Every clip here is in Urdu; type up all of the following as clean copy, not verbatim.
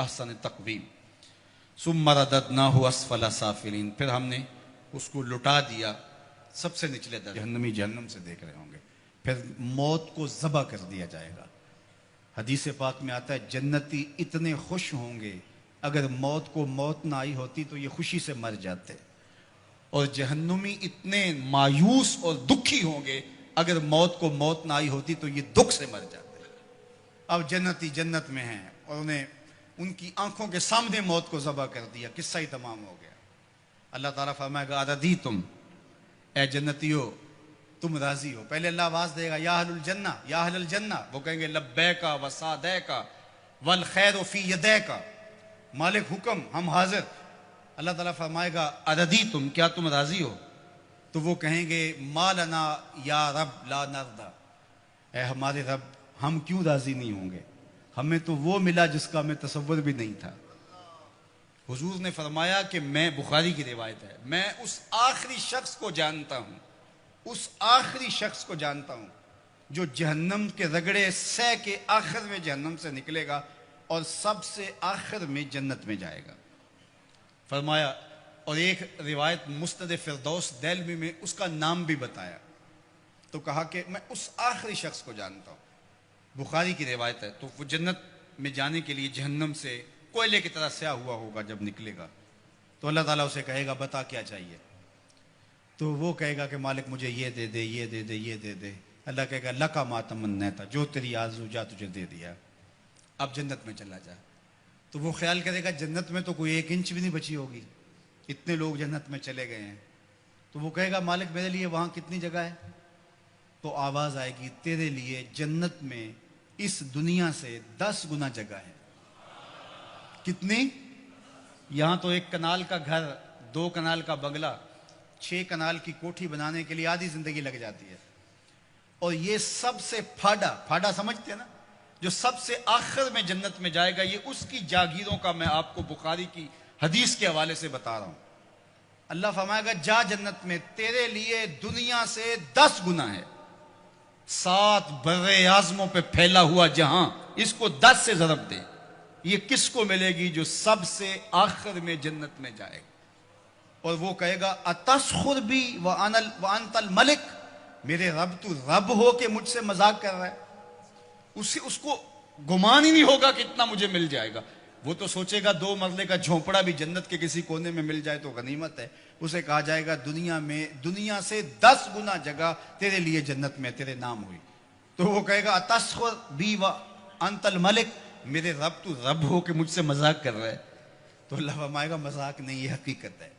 احسن تقویم ثم رددناہ اسفل سافلین، پھر ہم نے اس کو لٹا دیا سب سے نچلے درجے، جہنمی جہنم سے دیکھ رہے ہوں گے، پھر موت کو ذبح کر دیا جائے گا۔ حدیث پاک میں آتا ہے جنتی اتنے خوش ہوں گے، اگر موت کو موت نہ آئی ہوتی تو یہ خوشی سے مر جاتے، اور جہنمی اتنے مایوس اور دکھی ہوں گے، اگر موت کو موت نہ آئی ہوتی تو یہ دکھ سے مر جاتے۔ اب جنتی جنت میں ہیں اور انہیں ان کی آنکھوں کے سامنے موت کو ذبح کر دیا، قصہ ہی تمام ہو گیا۔ اللہ تعالیٰ فرمائے گا اردیتم، اے جنتیو تم راضی ہو؟ پہلے اللہ آواز دے گا یا اہل الجنہ یا اہل الجنہ، وہ کہیں گے لبیک و سعدیک والخیر فی یدیک، مالک حکم ہم حاضر۔ اللہ تعالیٰ فرمائے گا اردیتم، کیا تم راضی ہو؟ تو وہ کہیں گے ما لنا یا رب لا نرضی، اے ہمارے رب ہم کیوں راضی نہیں ہوں گے، ہمیں تو وہ ملا جس کا ہمیں تصور بھی نہیں تھا۔ حضور نے فرمایا کہ میں، بخاری کی روایت ہے، میں اس آخری شخص کو جانتا ہوں، اس آخری شخص کو جانتا ہوں جو جہنم کے رگڑے سہ کے آخر میں جہنم سے نکلے گا اور سب سے آخر میں جنت میں جائے گا۔ فرمایا، اور ایک روایت مسند فردوس دہلوی میں اس کا نام بھی بتایا، تو کہا کہ میں اس آخری شخص کو جانتا ہوں، بخاری کی روایت ہے۔ تو وہ جنت میں جانے کے لیے جہنم سے کوئلے کی طرح سیاہ ہوا ہوگا، جب نکلے گا تو اللہ تعالیٰ اسے کہے گا بتا کیا چاہیے، تو وہ کہے گا کہ مالک مجھے یہ دے دے، یہ دے دے، یہ دے دے۔ اللہ کہے گا لکا ما تمنیتا، جو تیری آرزو جا تجھے دے دیا، اب جنت میں چلا جا۔ تو وہ خیال کرے گا جنت میں تو کوئی 1 انچ بھی نہیں بچی ہوگی، اتنے لوگ جنت میں چلے گئے ہیں۔ تو وہ کہے گا مالک میرے لیے وہاں کتنی جگہ ہے؟ تو آواز آئے گی تیرے لیے جنت میں اس دنیا سے 10 گنا جگہ ہے۔ کتنی؟ یہاں تو 1 کنال کا گھر، 2 کنال کا بنگلہ، 6 کنال کی کوٹھی بنانے کے لیے آدھی زندگی لگ جاتی ہے، اور یہ سب سے پھاڑا سمجھتے ہیں نا، جو سب سے آخر میں جنت میں جائے گا، یہ اس کی جاگیروں کا میں آپ کو بخاری کی حدیث کے حوالے سے بتا رہا ہوں۔ اللہ فرمائے گا جا جنت میں، تیرے لیے دنیا سے 10 گنا ہے، 7 بر اعظموں پہ پھیلا ہوا جہاں، اس کو 10 سے ضرب دے۔ یہ کس کو ملے گی؟ جو سب سے آخر میں جنت میں جائے گا، اور وہ کہے گا اتسخر بی وانت الملک، میرے رب تو رب ہو کہ مجھ سے مذاق کر رہا ہے؟ اس کو گمان ہی نہیں ہوگا کہ اتنا مجھے مل جائے گا۔ وہ تو سوچے گا 2 مرلے کا جھونپڑا بھی جنت کے کسی کونے میں مل جائے تو غنیمت ہے۔ اسے کہا جائے گا دنیا سے 10 گنا جگہ تیرے لیے جنت میں تیرے نام ہوئی۔ تو وہ کہے گا اتسخر بی وانت الملک، میرے رب تو رب ہو کہ مجھ سے مذاق کر رہا ہے؟ تو اللہ فرمائے گا مذاق نہیں، یہ حقیقت ہے۔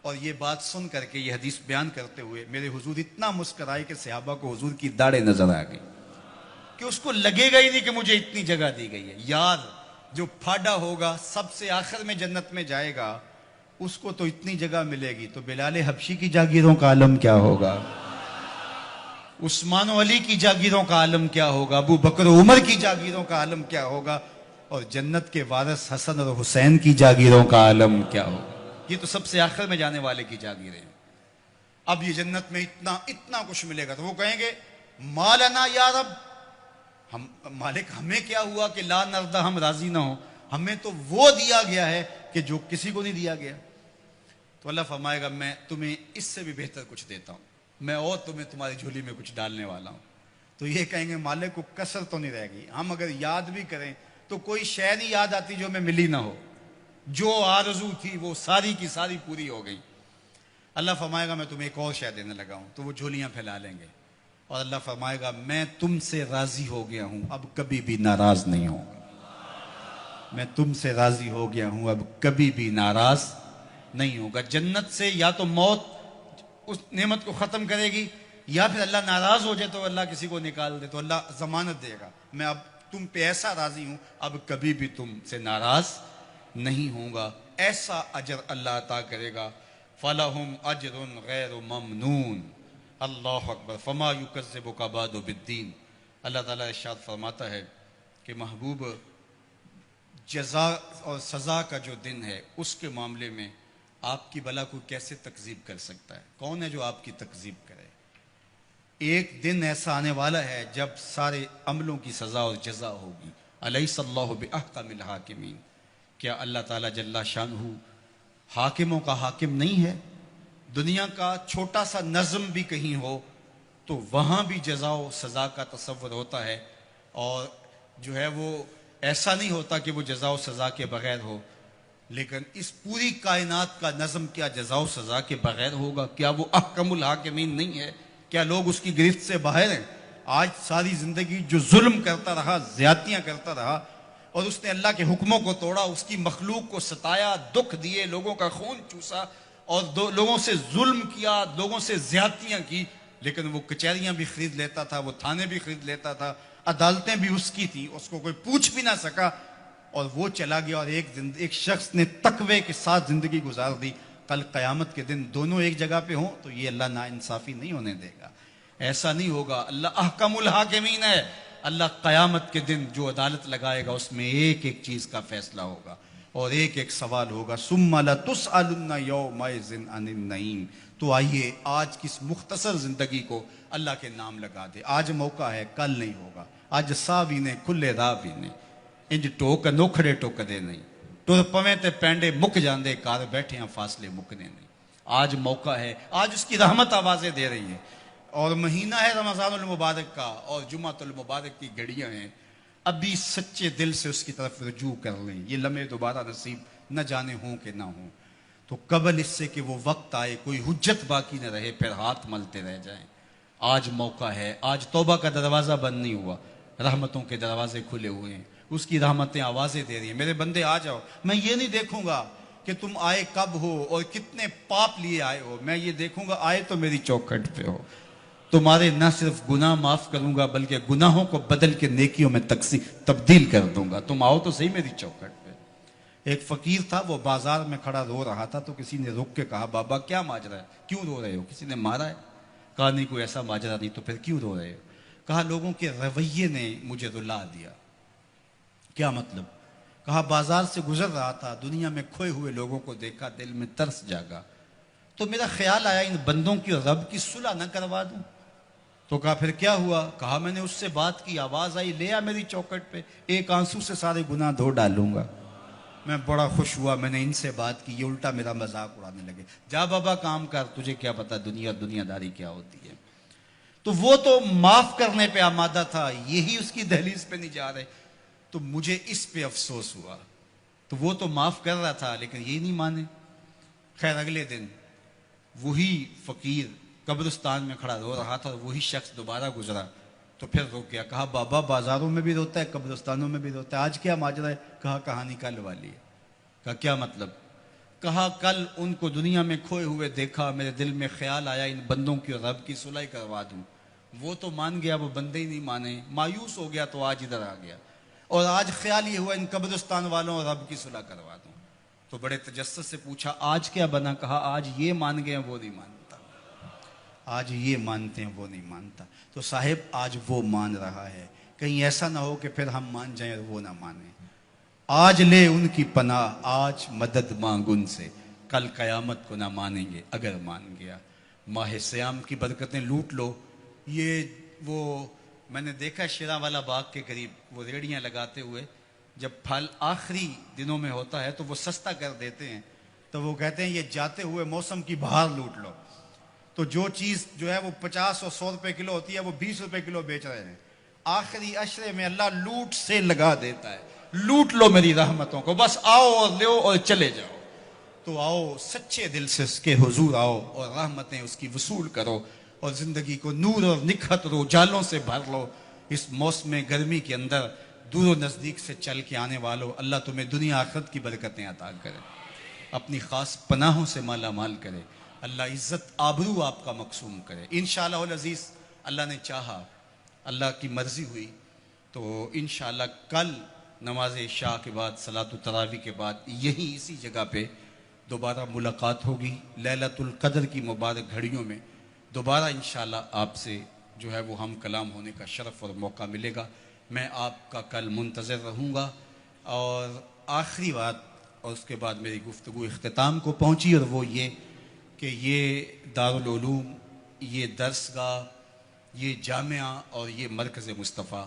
اور یہ بات سن کر کے، یہ حدیث بیان کرتے ہوئے میرے حضور اتنا مسکرائے کہ صحابہ کو حضور کی داڑھیں نظر آ گئی، کہ اس کو لگے گا ہی نہیں کہ مجھے اتنی جگہ دی گئی ہے۔ یار جو پھاڑا ہوگا، سب سے آخر میں جنت میں جائے گا، اس کو تو اتنی جگہ ملے گی، تو بلال حبشی کی جاگیروں کا عالم کیا ہوگا، عثمان و علی کی جاگیروں کا عالم کیا ہوگا، ابو بکر و عمر کی جاگیروں کا عالم کیا ہوگا، اور جنت کے وارث حسن اور حسین کی جاگیروں کا عالم کیا ہوگا۔ یہ تو سب سے آخر میں جانے والے کی جاگیریں ہیں۔ اب یہ جنت میں اتنا کچھ ملے گا، تو وہ کہیں گے ما لنا یا رب، ہم مالک ہمیں کیا ہوا کہ لا نرضی، ہم راضی نہ ہوں، ہمیں تو وہ دیا گیا ہے کہ جو کسی کو نہیں دیا گیا۔ تو اللہ فرمائے گا میں تمہیں اس سے بھی بہتر کچھ دیتا ہوں، میں اور تمہیں تمہاری جھولی میں کچھ ڈالنے والا ہوں۔ تو یہ کہیں گے مالک کو کسر تو نہیں رہے گی، ہم اگر یاد بھی کریں تو کوئی شے نہیں یاد آتی جو ہمیں ملی نہ ہو، جو آرزو تھی وہ ساری کی ساری پوری ہو گئی۔ اللہ فرمائے گا میں تمہیں ایک اور شے دینے لگا ہوں، تو وہ جھولیاں پھیلا لیں گے، اور اللہ فرمائے گا میں تم سے راضی ہو گیا ہوں، اب کبھی بھی ناراض نہیں ہوں گا۔ میں تم سے راضی ہو گیا ہوں، اب کبھی بھی ناراض نہیں ہوگا۔ جنت سے یا تو موت اس نعمت کو ختم کرے گی، یا پھر اللہ ناراض ہو جائے تو اللہ کسی کو نکال دے، تو اللہ ضمانت دے گا میں اب تم پہ ایسا راضی ہوں، اب کبھی بھی تم سے ناراض نہیں ہوں گا۔ ایسا اجر اللہ عطا کرے گا، فَلَهُمْ أَجْرٌ غَيْرُ مَمْنُونَ۔ اللہ اکبر۔ فَمَا يُكَذِّبُكَ بَعْدُ بِالدِّينِ۔ اللہ تعالیٰ ارشاد فرماتا ہے کہ محبوب، جزا اور سزا کا جو دن ہے اس کے معاملے میں آپ کی بلا کو کیسے تکذیب کر سکتا ہے؟ کون ہے جو آپ کی تکذیب کرے؟ ایک دن ایسا آنے والا ہے جب سارے عملوں کی سزا اور جزا ہوگی۔ الیس اللہ بأحکم الحاکمین۔ کیا اللہ تعالیٰ جل شانہ حاکموں کا حاکم نہیں ہے؟ دنیا کا چھوٹا سا نظم بھی کہیں ہو تو وہاں بھی جزا و سزا کا تصور ہوتا ہے، اور جو ہے وہ ایسا نہیں ہوتا کہ وہ جزا و سزا کے بغیر ہو. لیکن اس پوری کائنات کا نظم کیا جزا و سزا کے بغیر ہوگا؟ کیا وہ احکم الحاکمین نہیں ہے؟ کیا لوگ اس کی گرفت سے باہر ہیں؟ آج ساری زندگی جو ظلم کرتا رہا، زیادتیاں کرتا رہا، اور اس نے اللہ کے حکموں کو توڑا، اس کی مخلوق کو ستایا، دکھ دیے، لوگوں کا خون چوسا، اور لوگوں سے ظلم کیا، لوگوں سے زیادتیاں کی، لیکن وہ کچہریاں بھی خرید لیتا تھا، وہ تھانے بھی خرید لیتا تھا، عدالتیں بھی اس کی تھیں، اس کو کوئی پوچھ بھی نہ سکا، اور وہ چلا گیا. اور ایک شخص نے تقوی کے ساتھ زندگی گزار دی. کل قیامت کے دن دونوں ایک جگہ پہ ہوں تو یہ اللہ ناانصافی نہیں ہونے دے گا. ایسا نہیں ہوگا. اللہ احکم الحاکمین ہے. اللہ قیامت کے دن جو عدالت لگائے گا اس میں ایک ایک چیز کا فیصلہ ہوگا اور ایک ایک سوال ہوگا. ثم لتسألن یومئذ عن النعیم. تو آئیے آج کس مختصر زندگی کو اللہ کے نام لگا دے. آج موقع ہے، کل نہیں ہوگا. اج سا بھی نے کھلے راہ بھی نے، انج ٹوک نوکھڑے ٹوکدے نہیں. ٹر پویں تے پینڈے مک جاندے، کار بیٹھے ہیں فاصلے مکنے نہیں. آج موقع ہے، آج اس کی رحمت آوازیں دے رہی ہیں. اور مہینہ ہے رمضان المبارک کا، اور جمعۃ المبارک کی گھڑیاں ہیں. ابھی سچے دل سے اس کی طرف رجوع کر لیں. یہ لمحے دوبارہ نصیب نہ جانے ہوں کہ نہ ہوں. تو قبل اس سے کہ وہ وقت آئے کوئی حجت باقی نہ رہے پھر ہاتھ ملتے رہ جائیں. آج موقع ہے. آج توبہ کا دروازہ بند نہیں ہوا، رحمتوں کے دروازے کھلے ہوئے ہیں. اس کی رحمتیں آوازیں دے رہی ہیں، میرے بندے آ جاؤ. میں یہ نہیں دیکھوں گا کہ تم آئے کب ہو اور کتنے پاپ لیے آئے ہو. میں یہ دیکھوں گا آئے تو میری چوکھٹ پہ ہو. تمہارے نہ صرف گناہ معاف کروں گا بلکہ گناہوں کو بدل کے نیکیوں میں تبدیل کر دوں گا. تم آؤ تو صحیح میری چوکھٹ پہ. ایک فقیر تھا، وہ بازار میں کھڑا رو رہا تھا تو کسی نے رک کے کہا بابا کیا ماجرا ہے، کیوں رو رہے ہو؟ کسی نے مارا ہے؟ کہا نہیں کوئی ایسا ماجرا نہیں. تو پھر کیوں رو رہے ہو؟ کہا لوگوں کے رویے نے مجھے رلا دیا. کیا مطلب؟ کہا بازار سے گزر رہا تھا، دنیا میں کھوئے ہوئے لوگوں کو دیکھا، دل میں ترس جاگا، تو میرا خیال آیا ان بندوں کی رب کی صلح نہ کروا دوں. تو کہا پھر کیا ہوا؟ کہا میں نے اس سے بات کی، آواز آئی لے آ میری چوکھٹ پہ، ایک آنسو سے سارے گناہ دھو ڈالوں گا. میں بڑا خوش ہوا، میں نے ان سے بات کی، یہ الٹا میرا مذاق اڑانے لگے. جا بابا کام کر، تجھے کیا پتا دنیا داری کیا ہوتی ہے. تو وہ تو معاف کرنے پہ آمادہ تھا، یہی اس کی دہلیز پہ نہیں جا رہے. تو مجھے اس پہ افسوس ہوا. تو وہ تو معاف کر رہا تھا لیکن یہ نہیں مانے. خیر اگلے دن وہی فقیر قبرستان میں کھڑا رو رہا تھا اور وہی شخص دوبارہ گزرا تو پھر رو گیا. کہا بابا بازاروں میں بھی روتا ہے، قبرستانوں میں بھی روتا ہے، آج کیا ماجرا ہے؟ کہا کہانی کل والی ہے. کہا کیا مطلب؟ کہا کل ان کو دنیا میں کھوئے ہوئے دیکھا، میرے دل میں خیال آیا ان بندوں کی اور رب کی صلح کروا دوں. وہ تو مان گیا، وہ بندے ہی نہیں مانے، مایوس ہو گیا تو آج ادھر آ گیا. اور آج خیال یہ ہوا ان قبرستان والوں اور رب کی صلح کروا دوں. تو بڑے تجسس سے پوچھا آج کیا بنا؟ کہا آج یہ مان گئے ہیں وہ نہیں مانتا، آج یہ مانتے ہیں وہ نہیں مانتا. تو صاحب آج وہ مان رہا ہے، کہیں ایسا نہ ہو کہ پھر ہم مان جائیں اور وہ نہ مانیں. آج لے ان کی پناہ، آج مدد مانگ ان سے، کل قیامت کو نہ مانیں گے اگر مان گیا. ماہ سیام کی برکتیں لوٹ لو. یہ وہ میں نے دیکھا شیرا والا باغ کے قریب وہ ریڑیاں لگاتے ہوئے، جب پھل آخری دنوں میں ہوتا ہے تو وہ سستا کر دیتے ہیں. تو وہ کہتے ہیں یہ جاتے ہوئے موسم کی بہار لوٹ لو. تو جو چیز جو ہے وہ 50 اور 100 روپے کلو ہوتی ہے وہ 20 روپے کلو بیچ رہے ہیں. آخری عشرے میں اللہ لوٹ سے لگا دیتا ہے. لوٹ لو میری رحمتوں کو، بس آؤ اور لو اور چلے جاؤ. تو آؤ سچے دل سے اس کے حضور آؤ اور رحمتیں اس کی وصول کرو اور زندگی کو نور اور نکھت اور اجالوں سے بھر لو. اس موسم گرمی کے اندر دور و نزدیک سے چل کے آنے والوں، اللہ تمہیں دنیا آخرت کی برکتیں عطا کرے، اپنی خاص پناہوں سے مالا مال کرے. اللہ عزت آبرو آپ کا مقسوم کرے. انشاءاللہ العزیز اللہ نے چاہا، اللہ کی مرضی ہوئی تو انشاءاللہ کل نماز عشاء کے بعد صلاۃ التراویح کے بعد یہی اسی جگہ پہ دوبارہ ملاقات ہوگی. لیلۃ القدر کی مبارک گھڑیوں میں دوبارہ انشاءاللہ آپ سے جو ہے وہ ہم کلام ہونے کا شرف اور موقع ملے گا. میں آپ کا کل منتظر رہوں گا. اور آخری بات اور اس کے بعد میری گفتگو اختتام کو پہنچی، اور وہ یہ کہ یہ دارالعلوم، یہ درس گاہ، یہ جامعہ اور یہ مرکز مصطفیٰ